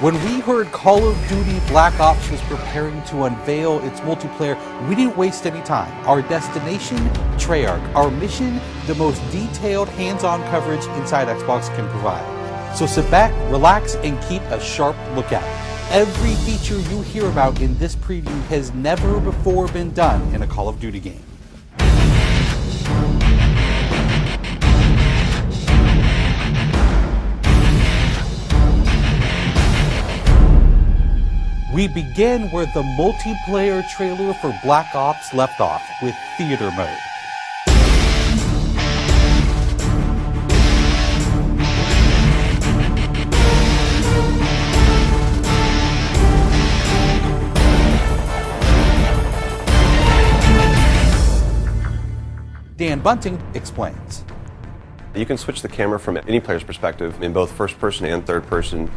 When we heard Call of Duty Black Ops was preparing to unveil its multiplayer, we didn't waste any time. Our destination, Treyarch. Our mission, the most detailed hands-on coverage inside Xbox can provide. So sit back, relax, and keep a sharp lookout. Every feature you hear about in this preview has never before been done in a Call of Duty game. We begin where the multiplayer trailer for Black Ops left off, with theater mode. Dan Bunting explains. You can switch the camera from any player's perspective in both first person and third person.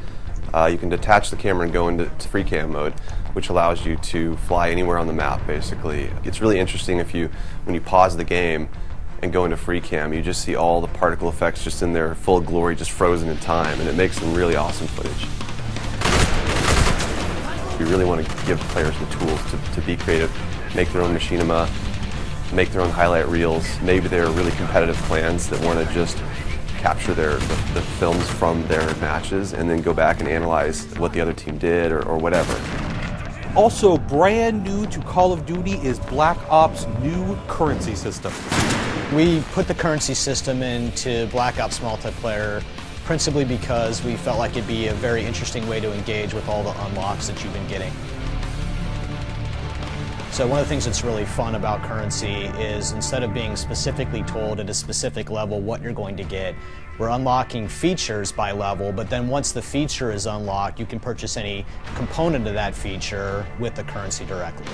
You can detach the camera and go into free cam mode, which allows you to fly anywhere on the map, basically. It's really interesting when you pause the game and go into free cam, you just see all the particle effects just in their full glory, just frozen in time, and it makes some really awesome footage. We really want to give players the tools to be creative, make their own machinima, make their own highlight reels. Maybe they're really competitive clans that want to just capture the films from their matches and then go back and analyze what the other team did or whatever. Also brand new to Call of Duty is Black Ops' new currency system. We put the currency system into Black Ops multiplayer principally because we felt like it'd be a very interesting way to engage with all the unlocks that you've been getting. So one of the things that's really fun about currency is instead of being specifically told at a specific level what you're going to get, we're unlocking features by level, but then once the feature is unlocked, you can purchase any component of that feature with the currency directly.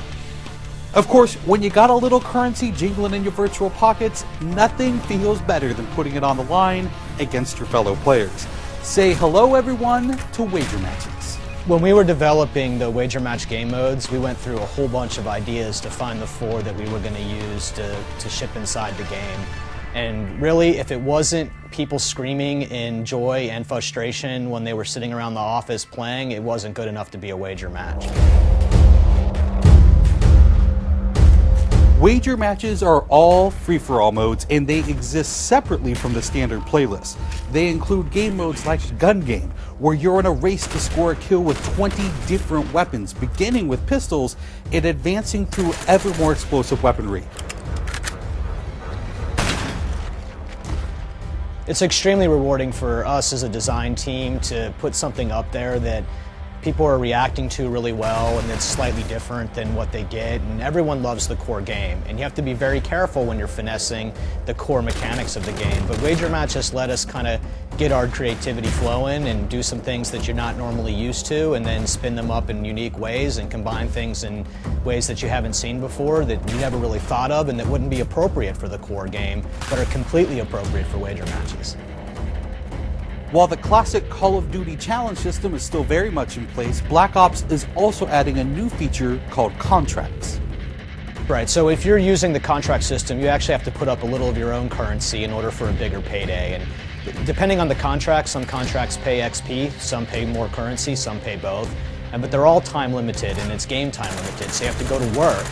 Of course, when you got a little currency jingling in your virtual pockets, nothing feels better than putting it on the line against your fellow players. Say hello, everyone, to Wager Matches. When we were developing the Wager Match game modes, we went through a whole bunch of ideas to find the 4 that we were going to use to ship inside the game. And really, if it wasn't people screaming in joy and frustration when they were sitting around the office playing, it wasn't good enough to be a Wager Match. Wager Matches are all free-for-all modes, and they exist separately from the standard playlist. They include game modes like Gun Game, where you're in a race to score a kill with 20 different weapons, beginning with pistols and advancing through ever more explosive weaponry. It's extremely rewarding for us as a design team to put something up there that people are reacting to really well and it's slightly different than what they get, and everyone loves the core game, and you have to be very careful when you're finessing the core mechanics of the game. But Wager Match just let us kind of get our creativity flowing and do some things that you're not normally used to, and then spin them up in unique ways and combine things in ways that you haven't seen before that you never really thought of and that wouldn't be appropriate for the core game but are completely appropriate for Wager Matches. While the classic Call of Duty challenge system is still very much in place, Black Ops is also adding a new feature called contracts. Right, so if you're using the contract system, you actually have to put up a little of your own currency in order for a bigger payday. And depending on the contract, some contracts pay XP, some pay more currency, some pay both. But they're all time limited and it's game time limited, so you have to go to work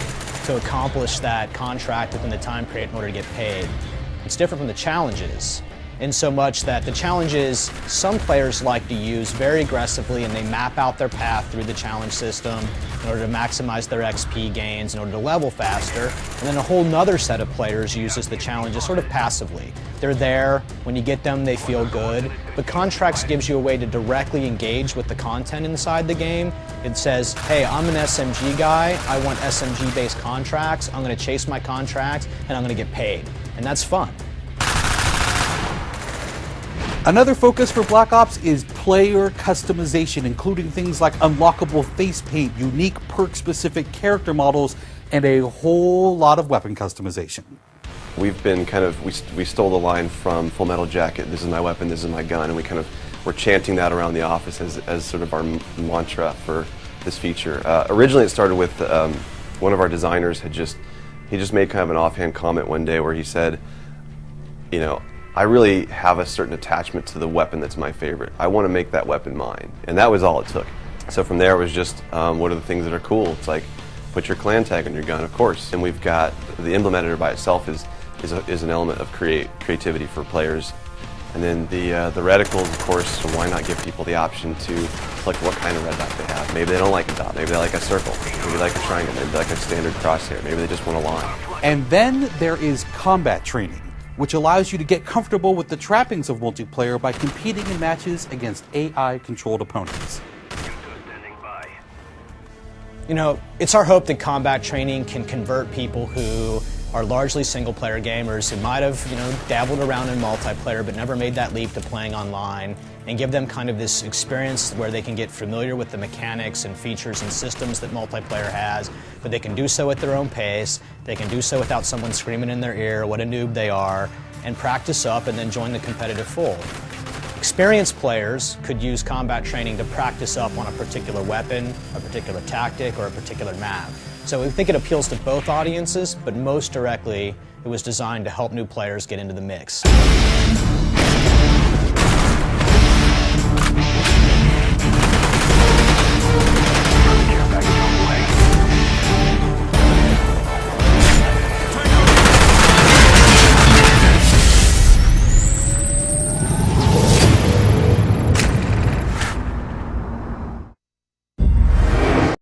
to accomplish that contract within the time period in order to get paid. It's different from the challenges, in so much that the challenges some players like to use very aggressively, and they map out their path through the challenge system in order to maximize their XP gains, in order to level faster. And then a whole nother set of players uses the challenges sort of passively. They're there, when you get them they feel good, but contracts gives you a way to directly engage with the content inside the game. It says, hey, I'm an SMG guy, I want SMG based contracts, I'm going to chase my contracts and I'm going to get paid. And that's fun. Another focus for Black Ops is player customization, including things like unlockable face paint, unique perk-specific character models, and a whole lot of weapon customization. We've been we stole the line from Full Metal Jacket, this is my weapon, this is my gun, and we're chanting that around the office as sort of our mantra for this feature. Originally it started with one of our designers he just made kind of an offhand comment one day where he said, you know, I really have a certain attachment to the weapon that's my favorite. I want to make that weapon mine, and that was all it took. So from there it was just, what are the things that are cool? It's like, put your clan tag on your gun, of course. And we've got, the emblem editor by itself is an element of creativity for players. And then the reticles, of course, so why not give people the option to select what kind of red dot they have. Maybe they don't like a dot, maybe they like a circle, maybe they like a triangle, maybe they like a standard crosshair, maybe they just want a line. And then there is combat training, which allows you to get comfortable with the trappings of multiplayer by competing in matches against AI-controlled opponents. You know, it's our hope that combat training can convert people who are largely single-player gamers who might have, dabbled around in multiplayer but never made that leap to playing online, and give them kind of this experience where they can get familiar with the mechanics and features and systems that multiplayer has, but they can do so at their own pace, they can do so without someone screaming in their ear what a noob they are, and practice up and then join the competitive fold. Experienced players could use combat training to practice up on a particular weapon, a particular tactic, or a particular map. So we think it appeals to both audiences, but most directly, it was designed to help new players get into the mix.